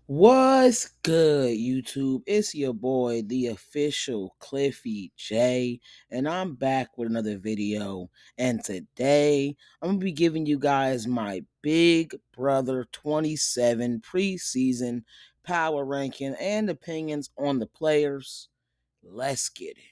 What's good, YouTube? It's your boy, the official Cliffy J, and I'm back with another video. And today, I'm gonna be giving you guys my Big Brother 27 preseason power ranking and opinions on the players. Let's get it.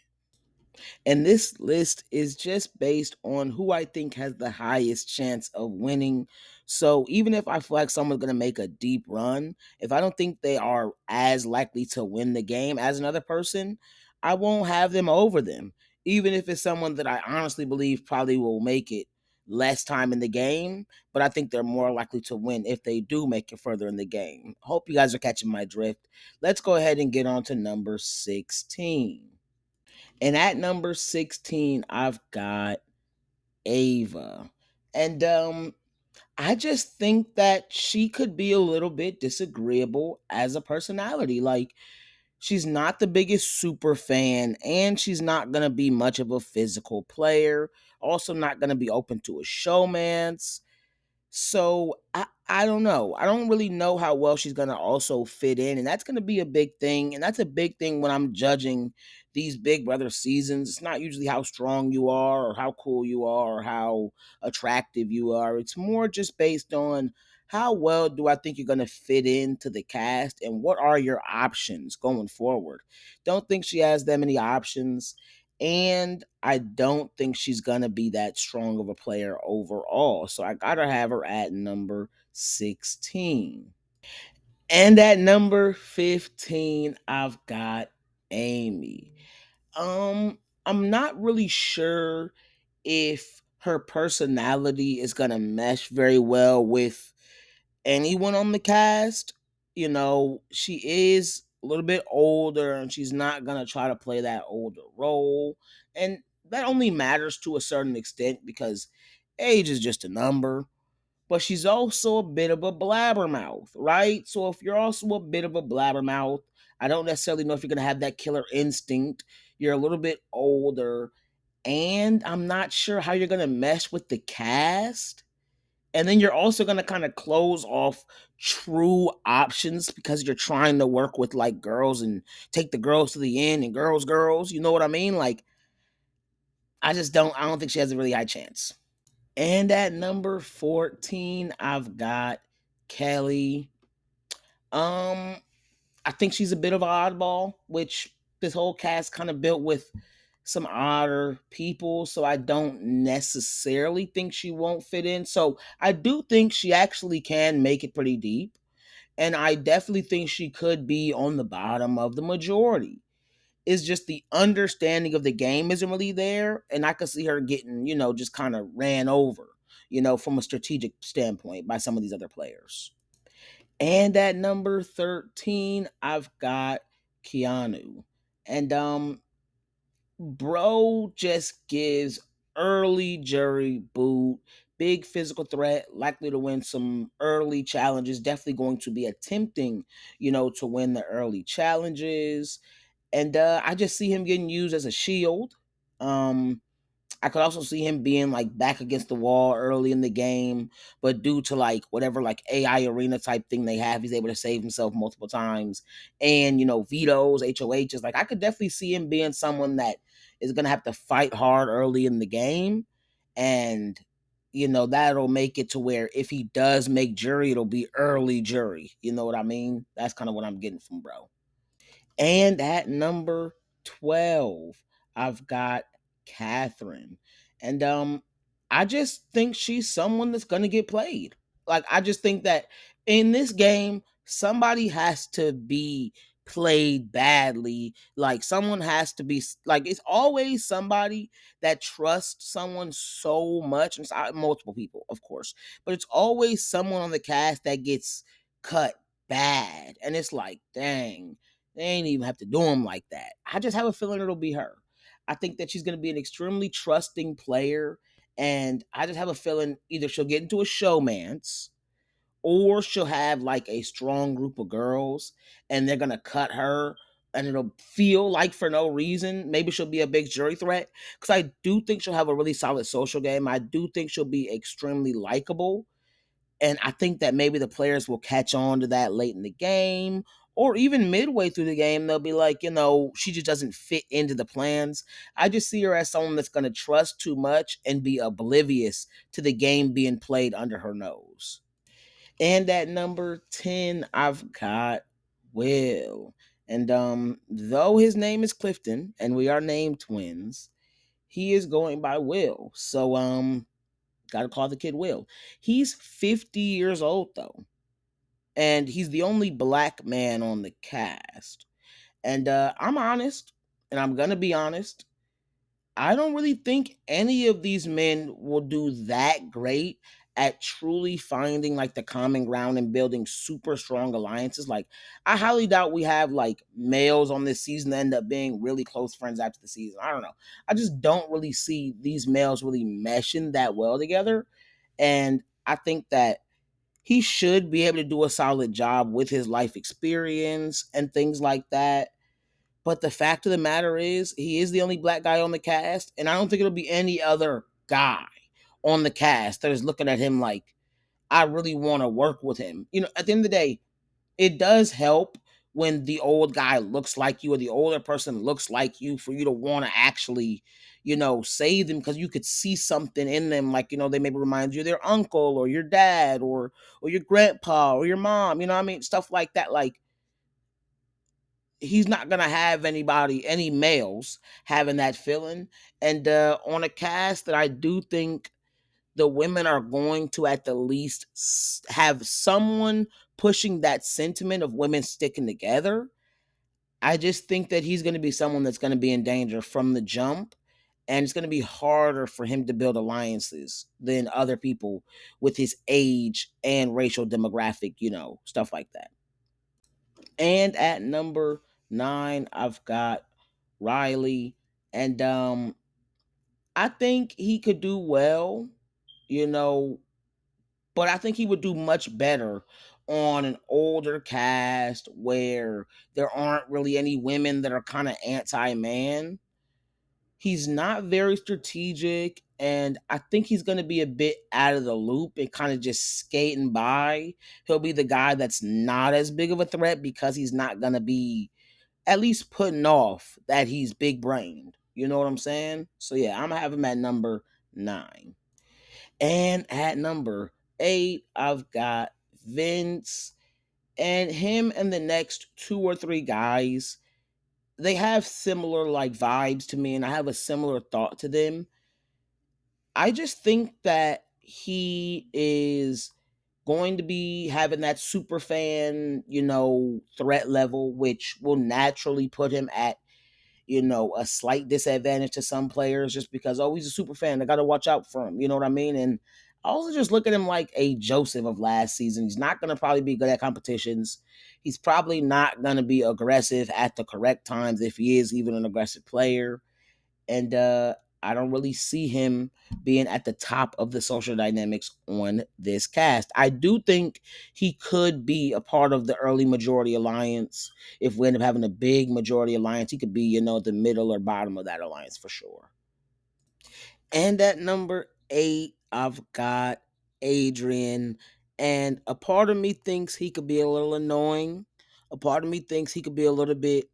And this list is just based on who I think has the highest chance of winning. So even if I feel like someone's going to make a deep run, if I don't think they are as likely to win the game as another person, I won't have them over them. Even if it's someone that I honestly believe probably will make it less time in the game, but I think they're more likely to win if they do make it further in the game. Hope you guys are catching my drift. Let's go ahead and get on to number 16. And at number 16, I've got Ava. And I just think that she could be a little bit disagreeable as a personality. Like, she's not the biggest super fan, and she's not going to be much of a physical player. Also, not going to be open to a showmance. So I don't know. I don't really know how well she's gonna also fit in, and that's gonna be a big thing. And that's a big thing when I'm judging these Big Brother seasons. It's not usually how strong you are, or how cool you are, or how attractive you are. It's more just based on how well do I think you're gonna fit into the cast, and what are your options going forward. Don't think she has that many options, and I don't think she's gonna be that strong of a player overall. So I gotta have her at number 16. And at number 15, I've got Amy. I'm not really sure if her personality is gonna mesh very well with anyone on the cast. You know, she is a little bit older and she's not going to try to play that older role. And that only matters to a certain extent because age is just a number. But she's also a bit of a blabbermouth, right? So if you're also a bit of a blabbermouth, I don't necessarily know if you're going to have that killer instinct. You're a little bit older, and I'm not sure how you're going to mesh with the cast, and then you're also going to kind of close off true options because you're trying to work with like girls and take the girls to the end and girls, you know what I mean? Like, I don't think she has a really high chance. And at number 14, I've got Kelly. Um I think she's a bit of an oddball, which this whole cast kind of built with some odder people, so I don't necessarily think she won't fit in. So I do think she actually can make it pretty deep, and I definitely think she could be on the bottom of the majority. It's just the understanding of the game isn't really there, and I could see her getting, just kind of ran over, from a strategic standpoint by some of these other players. And at number 13, I've got Keanu. And bro just gives early jury boot, big physical threat, likely to win some early challenges, definitely going to be attempting, to win the early challenges. And I just see him getting used as a shield. Um I could also see him being like back against the wall early in the game, but due to like whatever like AI arena type thing they have, he's able to save himself multiple times. And vetoes, HOHs, like I could definitely see him being someone that is gonna have to fight hard early in the game. And that'll make it to where if he does make jury, it'll be early jury. You know what I mean? That's kind of what I'm getting from bro. And at number 12, I've got Catherine. And I just think she's someone that's gonna get played. Like, I just think that in this game, somebody has to be played badly. Like, someone has to be like, it's always somebody that trusts someone so much. And it's multiple people, of course, but it's always someone on the cast that gets cut bad. And it's like, dang, they ain't even have to do them like that. I just have a feeling it'll be her. I think that she's going to be an extremely trusting player. And I just have a feeling either she'll get into a showmance or she'll have like a strong group of girls and they're going to cut her and it'll feel like for no reason. Maybe she'll be a big jury threat because I do think she'll have a really solid social game. I do think she'll be extremely likable. And I think that maybe the players will catch on to that late in the game, or even midway through the game. They'll be like, she just doesn't fit into the plans. I just see her as someone that's going to trust too much and be oblivious to the game being played under her nose. And at number 10, I've got Will. And though his name is Clifton and we are named twins, he is going by Will. So gotta call the kid Will. He's 50 years old though. And he's the only black man on the cast. And I'm honest, and I'm gonna be honest. I don't really think any of these men will do that great at truly finding like the common ground and building super strong alliances. Like, I highly doubt we have like males on this season that end up being really close friends after the season. I don't know. I just don't really see these males really meshing that well together. And I think that he should be able to do a solid job with his life experience and things like that. But the fact of the matter is, he is the only black guy on the cast, and I don't think it'll be any other guy on the cast that is looking at him like, I really want to work with him. At the end of the day, it does help when the old guy looks like you or the older person looks like you for you to want to actually, save them because you could see something in them. Like, they maybe remind you of their uncle or your dad or your grandpa or your mom, you know what I mean? Stuff like that. Like, he's not gonna have any males having that feeling. And on a cast that I do think the women are going to at the least have someone pushing that sentiment of women sticking together. I just think that he's going to be someone that's going to be in danger from the jump, and it's going to be harder for him to build alliances than other people with his age and racial demographic, stuff like that. And at number 9, I've got Riley. And I think he could do well, you know, but I think he would do much better on an older cast where there aren't really any women that are kind of anti-man. He's not very strategic, and I think he's going to be a bit out of the loop and kind of just skating by. He'll be the guy that's not as big of a threat because he's not going to be at least putting off that he's big brained. You know what I'm saying? So yeah, I'm gonna have him at number 9. And at number 8, I've got Vince. And him and the next 2 or 3 guys, they have similar like vibes to me, and I have a similar thought to them. I just think that he is going to be having that super fan, threat level, which will naturally put him at a slight disadvantage to some players just because, oh, he's a super fan. I got to watch out for him. You know what I mean? And I also just look at him like a Joseph of last season. He's not going to probably be good at competitions. He's probably not going to be aggressive at the correct times if he is even an aggressive player. And I don't really see him being at the top of the social dynamics on this cast. I do think he could be a part of the early majority alliance. If we end up having a big majority alliance, he could be, the middle or bottom of that alliance for sure. And at number 8, I've got Adrian. And a part of me thinks he could be a little annoying. A part of me thinks he could be a little bit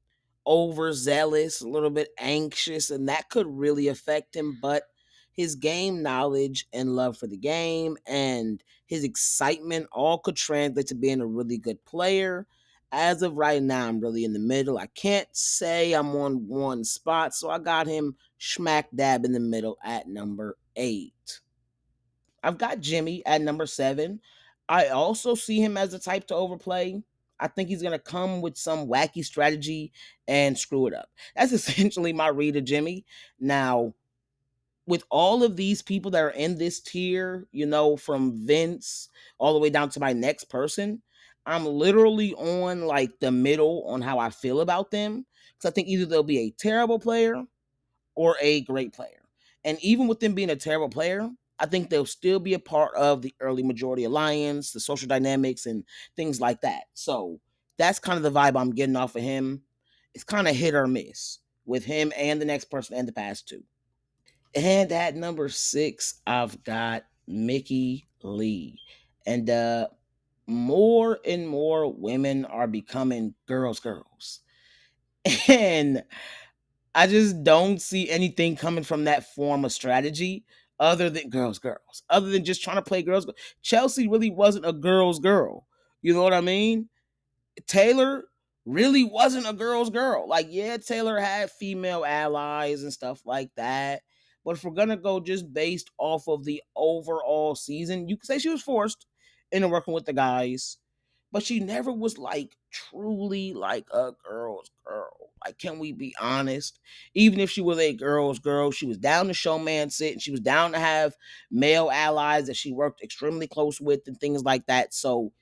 overzealous, a little bit anxious, and that could really affect him. But his game knowledge and love for the game and his excitement all could translate to being a really good player. As of right now, I'm really in the middle. I can't say I'm on one spot, so I got him smack dab in the middle at number 8. I've got Jimmy at number 7. I also see him as the type to overplay. I think he's going to come with some wacky strategy and screw it up. That's essentially my read of Jimmy. Now, with all of these people that are in this tier, from Vince all the way down to my next person, I'm literally on like the middle on how I feel about them. Because I think either they'll be a terrible player or a great player. And even with them being a terrible player, I think they'll still be a part of the early majority alliance, the social dynamics, and things like that. So that's kind of the vibe I'm getting off of him. It's kind of hit or miss with him and the next person and the past two. And at number 6, I've got Mickey Lee. And more and more women are becoming girls. And I just don't see anything coming from that form of strategy other than girls, other than just trying to play girls. Chelsea really wasn't a girl's girl. You know what I mean? Taylor really wasn't a girl's girl. Like, yeah, Taylor had female allies and stuff like that. But if we're gonna go just based off of the overall season, you could say she was forced into working with the guys, but she never was like truly like a girl's girl. Like, can we be honest? Even if she was a girl's girl, she was down to showman sit and she was down to have male allies that she worked extremely close with and things like that. So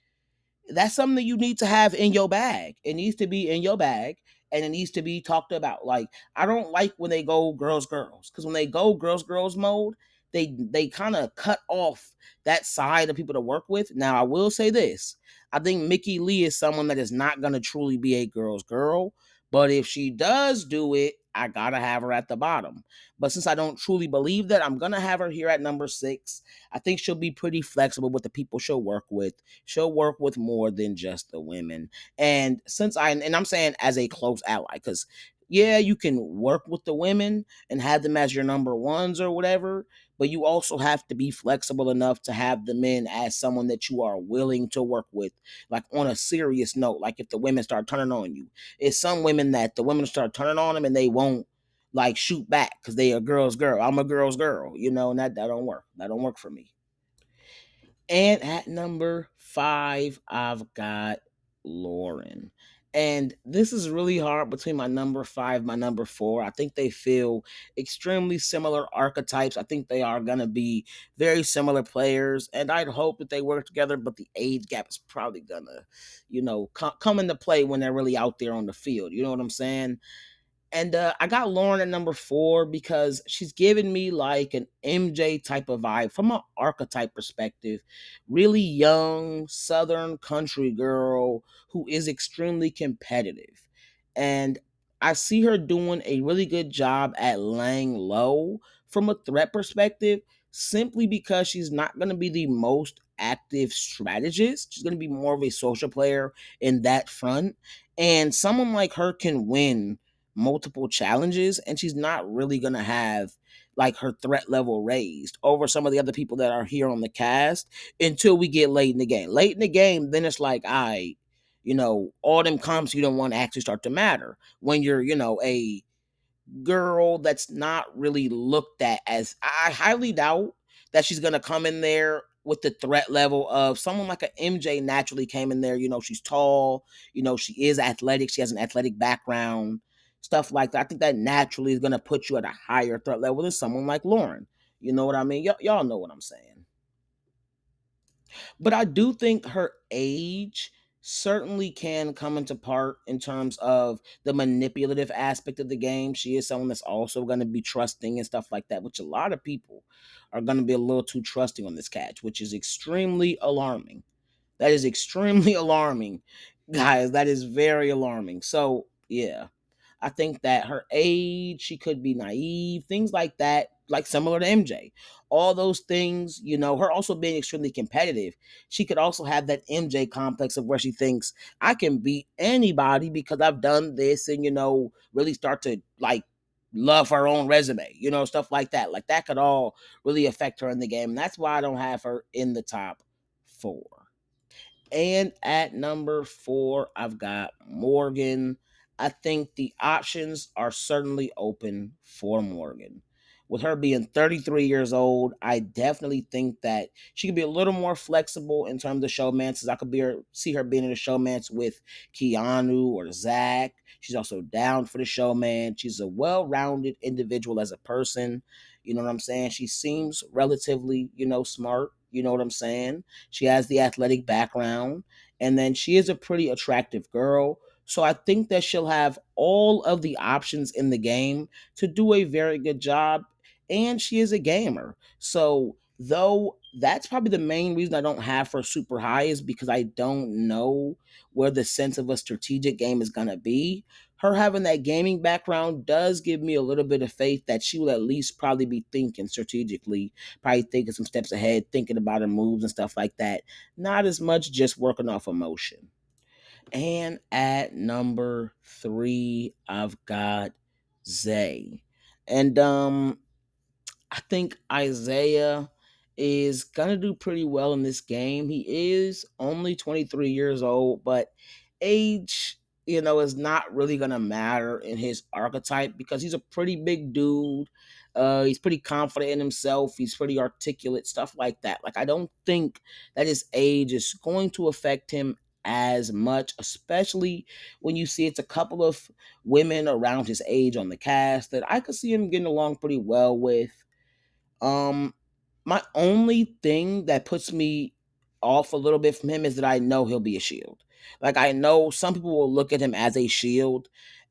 that's something that you need to have in your bag. It needs to be in your bag and it needs to be talked about. Like, I don't like when they go girls, because when they go girls mode, they kind of cut off that side of people to work with. Now, I will say this. I think Mickey Lee is someone that is not going to truly be a girl's girl. But if she does do it, I gotta have her at the bottom. But since I don't truly believe that, I'm gonna have her here at number 6. I think she'll be pretty flexible with the people she'll work with. She'll work with more than just the women. And I'm saying as a close ally, because yeah, you can work with the women and have them as your number ones or whatever, but you also have to be flexible enough to have the men as someone that you are willing to work with, like on a serious note. Like if the women start turning on you, it's some women that the women start turning on them and they won't like shoot back because they a girl's girl. I'm a girl's girl, and that don't work. That don't work for me. And at number 5, I've got Lauren. And this is really hard between my number 5, my number 4. I think they feel extremely similar archetypes. I think they are going to be very similar players. And I'd hope that they work together, but the age gap is probably going to, come into play when they're really out there on the field. You know what I'm saying? And I got Lauren at number 4 because she's giving me like an MJ type of vibe from an archetype perspective. Really young, southern country girl who is extremely competitive. And I see her doing a really good job at laying low from a threat perspective, simply because she's not going to be the most active strategist. She's going to be more of a social player in that front. And someone like her can win multiple challenges, and she's not really going to have like her threat level raised over some of the other people that are here on the cast until we get late in the game. Late in the game, then it's like, all them comps you don't want to actually start to matter when you're, a girl that's not really looked at as. I highly doubt that she's gonna come in there with the threat level of someone like a MJ naturally came in there. She's tall, she is athletic, she has an athletic background, stuff like that. I think that naturally is gonna put you at a higher threat level than someone like Lauren. You know what I mean? Y'all know what I'm saying. But I do think her age certainly can come into part in terms of the manipulative aspect of the game. She is someone that's also going to be trusting and stuff like that, which a lot of people are going to be a little too trusting on this catch, which is extremely alarming. That is extremely alarming, guys. That is very alarming. So, yeah. I think that her age, she could be naive, things like that, like similar to MJ. All those things, her also being extremely competitive. She could also have that MJ complex of where she thinks I can beat anybody because I've done this, and really start to like love her own resume, stuff like that. Like that could all really affect her in the game. And that's why I don't have her in the top 4. And at number 4, I've got Morgan. I think the options are certainly open for Morgan. With her being 33 years old, I definitely think that she could be a little more flexible in terms of showmances. I could see her being in a showmance with Keanu or Zach. She's also down for the showman. She's a well-rounded individual as a person. You know what I'm saying? She seems relatively, smart. You know what I'm saying? She has the athletic background, and then she is a pretty attractive girl. So I think that she'll have all of the options in the game to do a very good job. And she is a gamer. So though that's probably the main reason I don't have her super high, is because I don't know where the sense of a strategic game is going to be. Her having that gaming background does give me a little bit of faith that she will at least probably be thinking strategically, probably thinking some steps ahead, thinking about her moves and stuff like that. Not as much just working off emotion. And at number three, I've got Zay. And I think Isaiah is gonna do pretty well in this game. He is only 23 years old, but age, is not really gonna matter in his archetype because he's a pretty big dude. He's pretty confident in himself. He's pretty articulate, stuff like that. Like, I don't think that his age is going to affect him as much, especially when you see it's a couple of women around his age on the cast that I could see him getting along pretty well with. um, my only thing that puts me off a little bit from him is that I know he'll be a shield. Like, I know some people will look at him as a shield,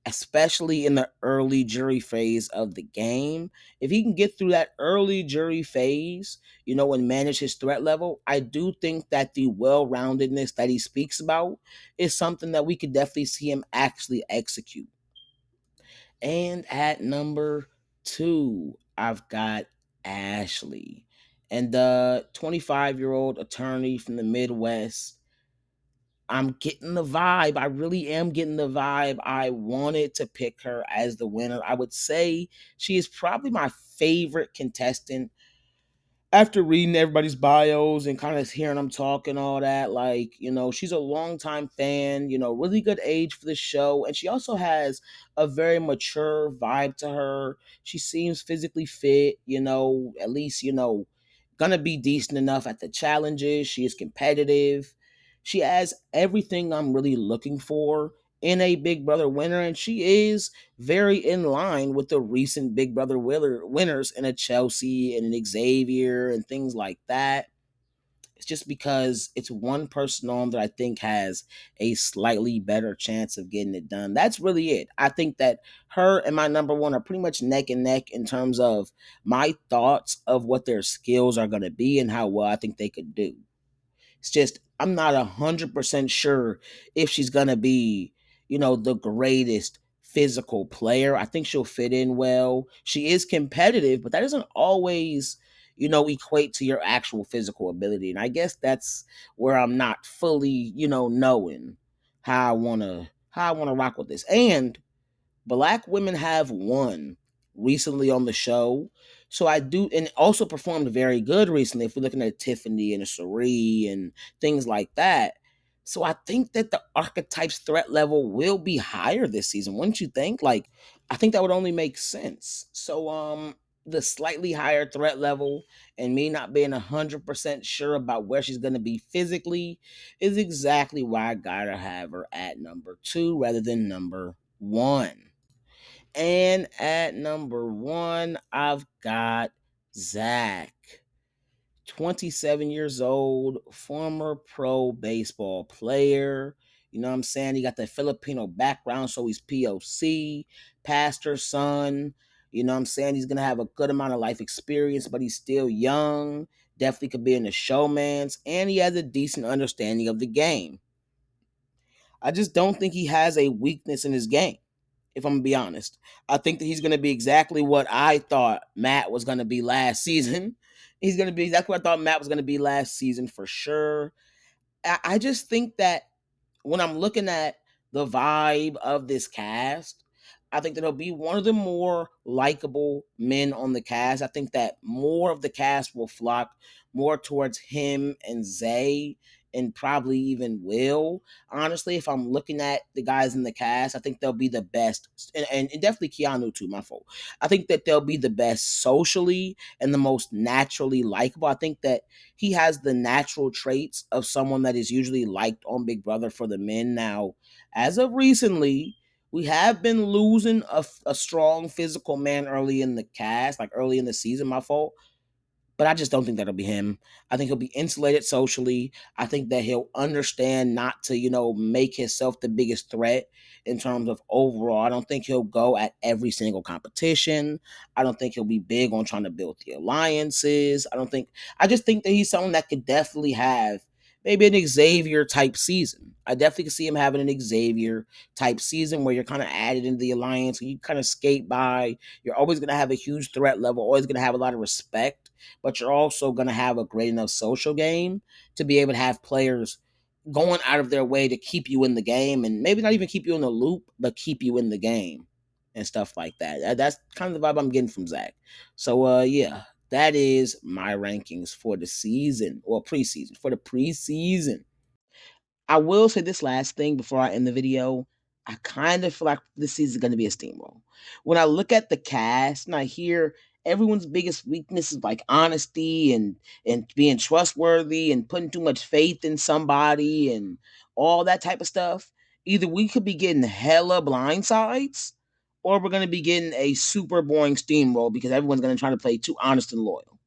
especially in the early jury phase of the game. If he can get through that early jury phase, and manage his threat level, I do think that the well-roundedness that he speaks about is something that we could definitely see him actually execute. And at number two, I've got Ashley. And the 25-year-old attorney from the Midwest. I'm getting the vibe. I really am getting the vibe. I wanted to pick her as the winner. I would say she is probably my favorite contestant after reading everybody's bios and kind of hearing them talk and all that. Like, she's a longtime fan, really good age for the show. And she also has a very mature vibe to her. She seems physically fit, at least, gonna be decent enough at the challenges. She is competitive. She has everything I'm really looking for in a Big Brother winner. And she is very in line with the recent Big Brother winners in a Chelsea and an Xavier and things like that. It's just because it's one person on that I think has a slightly better chance of getting it done. That's really it. I think that her and my number one are pretty much neck and neck in terms of my thoughts of what their skills are going to be and how well I think they could do. It's just I'm not 100% sure if she's gonna be, the greatest physical player. I think she'll fit in well. She is competitive, but that doesn't always, equate to your actual physical ability. And I guess that's where I'm not fully, knowing how I wanna rock with this. And Black women have won recently on the show. So I do, and also performed very good recently. If we're looking at Tiffany and a Cherie and things like that. So I think that the archetype's threat level will be higher this season. Wouldn't you think? Like, I think that would only make sense. So the slightly higher threat level and me not being 100% sure about where she's gonna be physically is exactly why I gotta have her at number two rather than number one. And at number one, I've got Zach. 27 years old, former pro baseball player. You know what I'm saying? He got the Filipino background, so he's POC, pastor son. You know what I'm saying? He's going to have a good amount of life experience, but he's still young. Definitely could be in the showmans, and he has a decent understanding of the game. I just don't think he has a weakness in his game, if I'm gonna be honest. I think that he's gonna be exactly what I thought Matt was gonna be last season. He's gonna be exactly what I thought Matt was gonna be last season for sure. I just think that when I'm looking at the vibe of this cast, I think that he'll be one of the more likable men on the cast. I think that more of the cast will flock more towards him and Zay and probably even Will. Honestly, if I'm looking at the guys in the cast, I think they'll be the best. And definitely Keanu too, my fault. I think that they'll be the best socially and the most naturally likable. I think that he has the natural traits of someone that is usually liked on Big Brother for the men. Now, as of recently, we have been losing a strong physical man early in the cast, like early in the season, my fault. but I just don't think that'll be him. I think he'll be insulated socially. I think that he'll understand not to, make himself the biggest threat in terms of overall. I don't think he'll go at every single competition. I don't think he'll be big on trying to build the alliances. I just think that he's someone that could definitely have maybe an Xavier type season. I definitely could see him having an Xavier type season where you're kind of added into the alliance, you kind of skate by. You're always going to have a huge threat level, always going to have a lot of respect, but you're also going to have a great enough social game to be able to have players going out of their way to keep you in the game, and maybe not even keep you in the loop, but keep you in the game and stuff like that. That's kind of the vibe I'm getting from Zach. So yeah, that is my rankings for the season, or preseason, for the preseason. I will say this last thing before I end the video. I kind of feel like this season is going to be a steamroll. When I look at the cast and I hear everyone's biggest weakness is like honesty and being trustworthy and putting too much faith in somebody and all that type of stuff, either we could be getting hella blindsides or we're going to be getting a super boring steamroll because everyone's going to try to play too honest and loyal.